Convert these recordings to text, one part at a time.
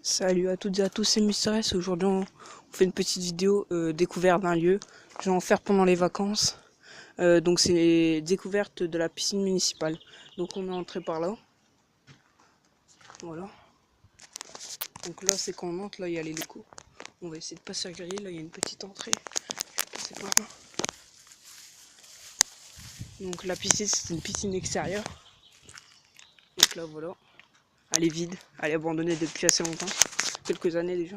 Salut à toutes et à tous, c'est Mister S. Aujourd'hui, on fait une petite vidéo découverte d'un lieu. Je vais en faire pendant les vacances. Donc, c'est découverte de la piscine municipale. Donc, on est entré par là. Voilà. Donc là, c'est quand on entre, là, il y a les locaux. On va essayer de passer à griller. Là, il y a une petite entrée. C'est par là. Donc, la piscine, c'est une piscine extérieure. Donc là, voilà. Elle est vide. Elle est abandonnée depuis assez longtemps. Quelques années déjà.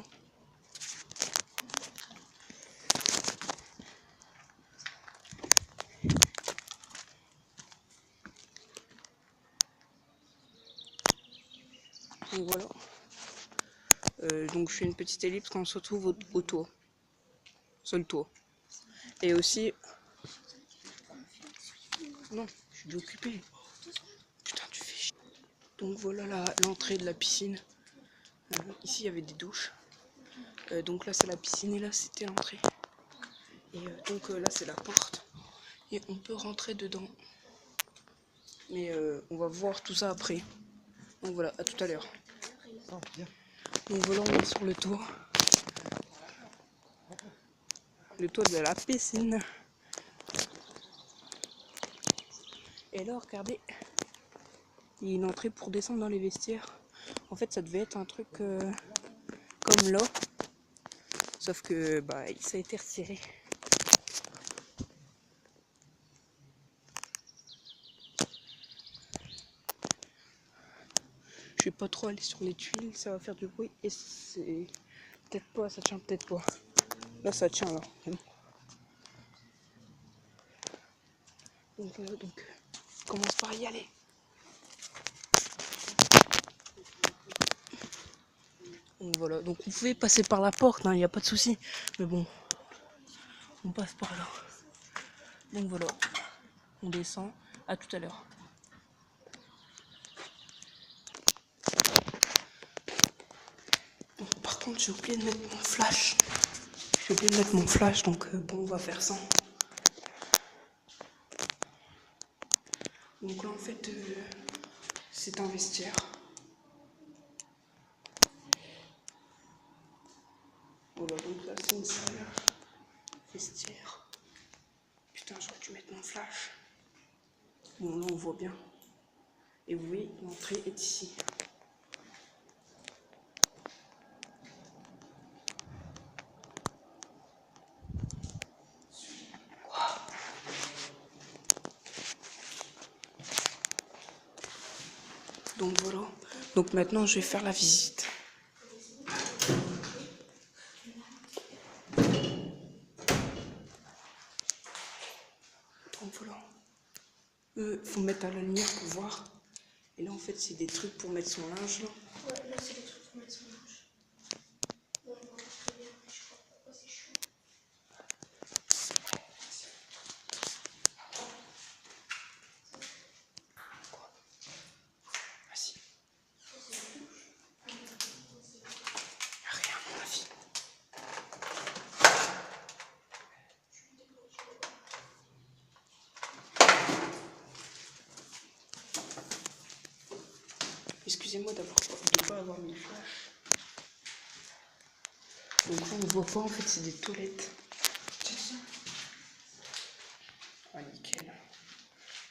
Donc voilà. Donc je fais une petite ellipse quand on se retrouve au toit. Sur le toit. Et aussi... Non, je suis déjà occupé. Putain, tu fais chier. Donc voilà l'entrée de la piscine. Ici, il y avait des douches. Donc là, c'est la piscine et là, c'était l'entrée. Et donc là, c'est la porte. Et on peut rentrer dedans. Mais on va voir tout ça après. Donc voilà, à tout à l'heure. Donc voilà, on est sur le toit. Le toit de la piscine. Et là, regardez. Il y a une entrée pour descendre dans les vestiaires. En fait, ça devait être un truc comme là. Sauf que bah, ça a été retiré. Je vais pas trop aller sur les tuiles, ça va faire du bruit. Et c'est... Peut-être pas, ça tient peut-être pas. Là, ça tient là. Donc voilà, donc on commence par y aller. Donc voilà, donc vous pouvez passer par la porte, il n'y a pas de souci. Mais bon, on passe par là. Donc voilà, on descend. À tout à l'heure. Bon, par contre, j'ai oublié de mettre mon flash. J'ai oublié de mettre mon flash, donc bon, on va faire ça. Donc là, en fait, c'est un vestiaire. Voilà, donc là, c'est une salle. Vestiaire. Putain, j'aurais dû mettre mon flash. Bon, là, on voit bien. Et vous voyez, l'entrée est ici. Donc voilà. Donc maintenant, je vais faire la visite. Donc voilà. Faut mettre à la lumière pour voir. Et là, en fait, c'est des trucs pour mettre son linge. Là. Ouais, là, c'est des trucs pour mettre son linge. Bon, on voit très bien, mais je sais pas pourquoi c'est chaud. Vas-y. Y'a rien, à mon avis. Excusez-moi de ne pas avoir mis le flash. Donc là, on ne voit pas, en fait, c'est des toilettes. Ah, nickel.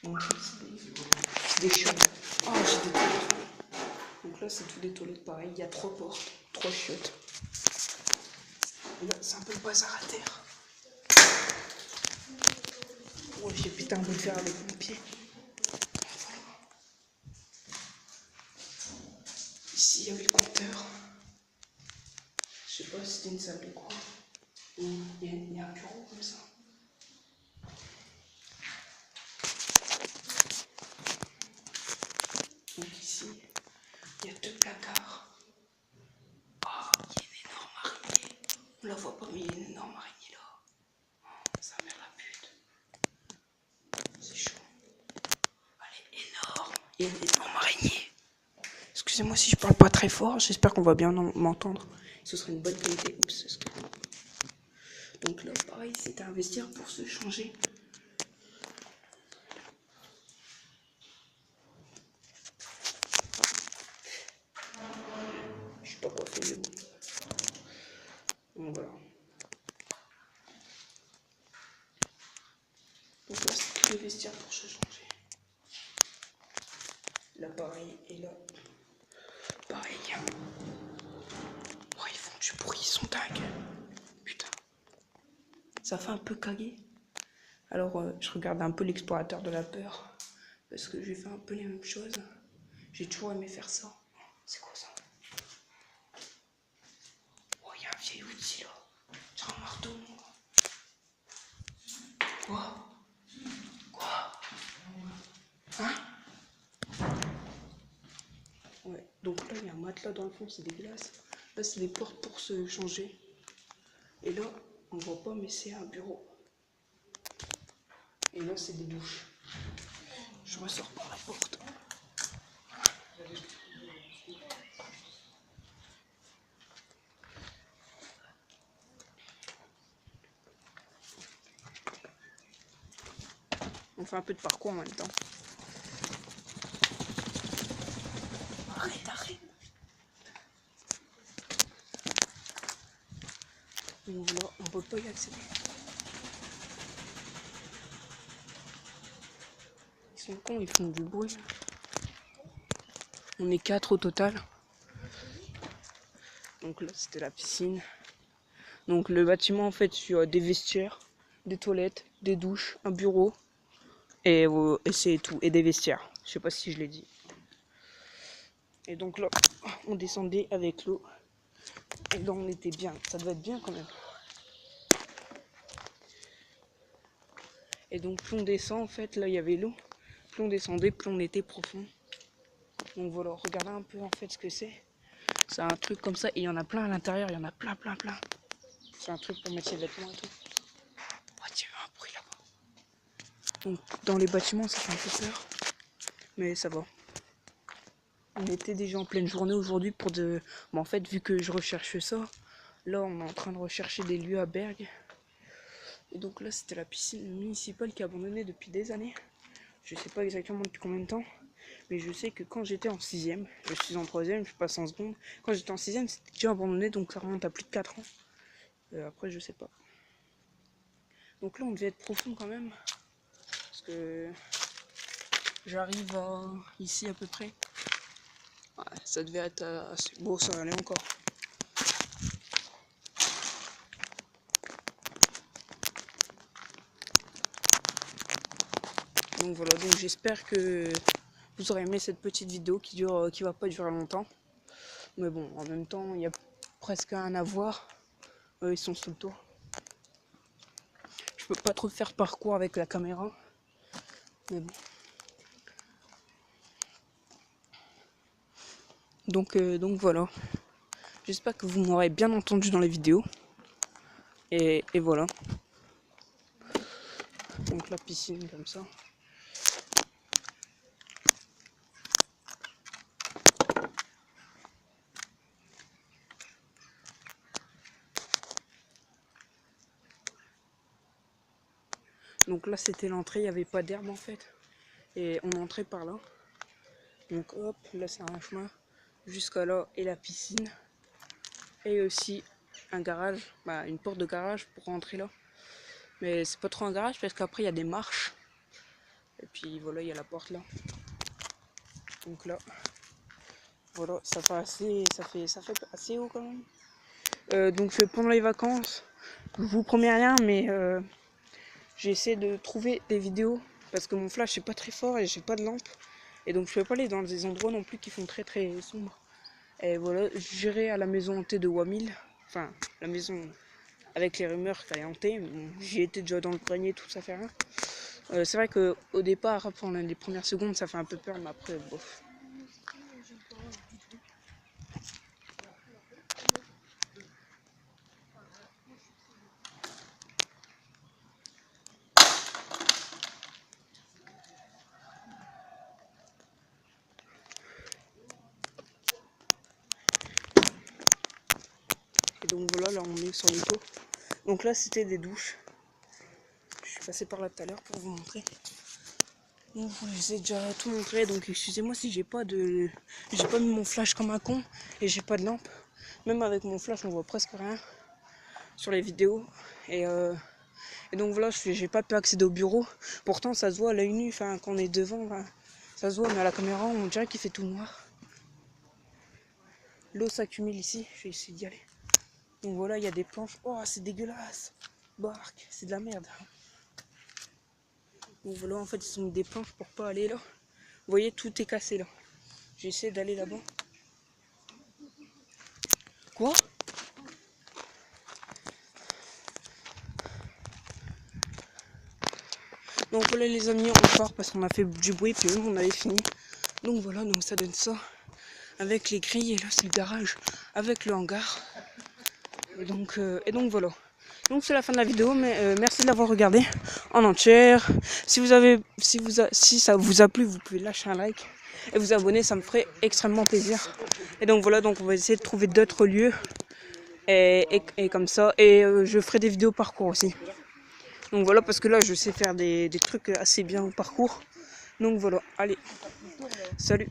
Donc, en fait, c'est des chiottes. Ah, j'ai des toilettes. Donc là, c'est tous des toilettes pareil. Il y a 3 portes, 3 chiottes. Et là, c'est un peu le bazar à terre. Ouais, j'ai putain de le faire avec mon pied. Voilà. Ici, il y avait le compteur. Je sais pas si c'était une salle de quoi. Il y a un bureau comme ça. Donc ici, il y a 2 placards. Ah, il y a une énorme araignée. On la voit pas, mais il y a une énorme araignée là. Oh, ça mère la pute. C'est chaud. Elle est énorme. Il y a une énorme araignée. Excusez-moi si je parle pas très fort. J'espère qu'on va bien m'entendre. Ce serait une bonne qualité. Oups, excusez-moi. Donc là, pareil, c'était un vestiaire pour se changer. Je sais pas pas coiffé, mais bon. Donc voilà. Donc là, c'est que les vestiaires pour se changer. Là, pareil, et là, pareil. Oh, ils font du bruit, ils sont dingues. Putain. Ça fait un peu caguer. Alors, je regarde un peu l'explorateur de la peur. Parce que j'ai fait un peu les mêmes choses. J'ai toujours aimé faire ça. C'est quoi ça? Oh, il y a un vieil outil là. C'est un marteau, moi. Quoi? Quoi? Hein? Ouais, donc là, il y a un matelas dans le fond, c'est dégueulasse. Là, c'est des portes pour se changer. Et là, on voit pas, mais c'est un bureau. Et là, c'est des douches. Je ressors par la porte. On fait un peu de parcours en même temps. Arrête, arrête. Donc là, on peut pas y accéder. Ils sont cons, ils font du bruit. On est 4 au total. Donc là, c'était la piscine. Donc le bâtiment, en fait, il y a des vestiaires, des toilettes, des douches, un bureau. Et c'est tout. Et des vestiaires. Je sais pas si je l'ai dit. Et donc là, on descendait avec l'eau. Et là, on était bien. Ça devait être bien quand même. Et donc, plus on descend, en fait, là, il y avait l'eau. Plus on descendait, plus on était profond. Donc voilà, regardez un peu, en fait, ce que c'est. C'est un truc comme ça. Et il y en a plein à l'intérieur. Il y en a plein, plein, plein. C'est un truc pour mettre ses vêtements et tout. Oh, tiens, un bruit là-bas. Donc, dans les bâtiments, ça fait un peu peur. Mais ça va. On était déjà en pleine journée aujourd'hui pour de... Bon, en fait, vu que je recherche ça, là, on est en train de rechercher des lieux à Bergue. Et donc là, c'était la piscine municipale qui est abandonnée depuis des années. Je sais pas exactement depuis combien de temps, mais je sais que quand j'étais en 6ème, je suis en 3ème, je passe en seconde. Quand j'étais en 6ème, c'était déjà abandonné, donc ça remonte à plus de 4 ans. Après, je sais pas. Donc là, on devait être profond quand même, parce que j'arrive ici à peu près. Ouais, ça devait être assez beau, ça allait encore. Donc voilà, donc j'espère que vous aurez aimé cette petite vidéo qui va pas durer longtemps. Mais bon, en même temps, il y a presque rien à voir. Ils sont sous le toit. Je peux pas trop faire parcours avec la caméra. Mais bon. Donc voilà. J'espère que vous m'aurez bien entendu dans les vidéos. Et voilà. Donc la piscine comme ça. Donc là c'était l'entrée, il n'y avait pas d'herbe en fait. Et on entrait par là. Donc hop, là c'est un chemin jusqu'à là et la piscine. Et aussi un garage, une porte de garage pour rentrer là. Mais c'est pas trop un garage parce qu'après il y a des marches. Et puis voilà, il y a la porte là. Donc là, voilà, ça fait assez haut quand même. Donc pendant les vacances, je vous promets rien, mais j'essaie de trouver des vidéos parce que mon flash est pas très fort et j'ai pas de lampe. Et donc je peux pas aller dans des endroits non plus qui font très très sombre. Et voilà, j'irai à la maison hantée de Wamil. Enfin, la maison avec les rumeurs qu'elle est hantée. Bon, j'y étais déjà dans le grenier, tout ça fait rien. C'est vrai qu'au départ, pendant les premières secondes, ça fait un peu peur, mais après, bof. Et donc voilà, là on est sur les toits. Donc là c'était des douches. Je suis passé par là tout à l'heure pour vous montrer. Donc je vous ai déjà tout montré, donc excusez-moi si j'ai pas mis mon flash comme un con et j'ai pas de lampe. Même avec mon flash, on voit presque rien sur les vidéos. Et donc voilà, j'ai pas pu accéder au bureau. Pourtant, ça se voit à l'œil nu, enfin, quand on est devant, enfin, ça se voit, mais à la caméra, on dirait qu'il fait tout noir. L'eau s'accumule ici, je vais essayer d'y aller. Donc voilà, il y a des planches. Oh, c'est dégueulasse. Bark, c'est de la merde. Donc voilà, en fait, ils sont mis des planches pour pas aller là. Vous voyez, tout est cassé là. J'ai essayé d'aller là-bas. Quoi? Donc voilà les amis, on part parce qu'on a fait du bruit, puis même on avait fini. Donc voilà, donc ça donne ça. Avec les grilles, et là c'est le garage, avec le hangar. Et donc voilà. Donc c'est la fin de la vidéo, mais merci de l'avoir regardé en entière. Si ça vous a plu, vous pouvez lâcher un like et vous abonner, ça me ferait extrêmement plaisir. Et donc voilà, donc on va essayer de trouver d'autres lieux et comme ça. Et je ferai des vidéos parcours aussi. Donc voilà, parce que là je sais faire des trucs assez bien au parcours. Donc voilà, allez, salut,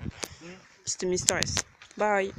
c'était Mister S. Bye.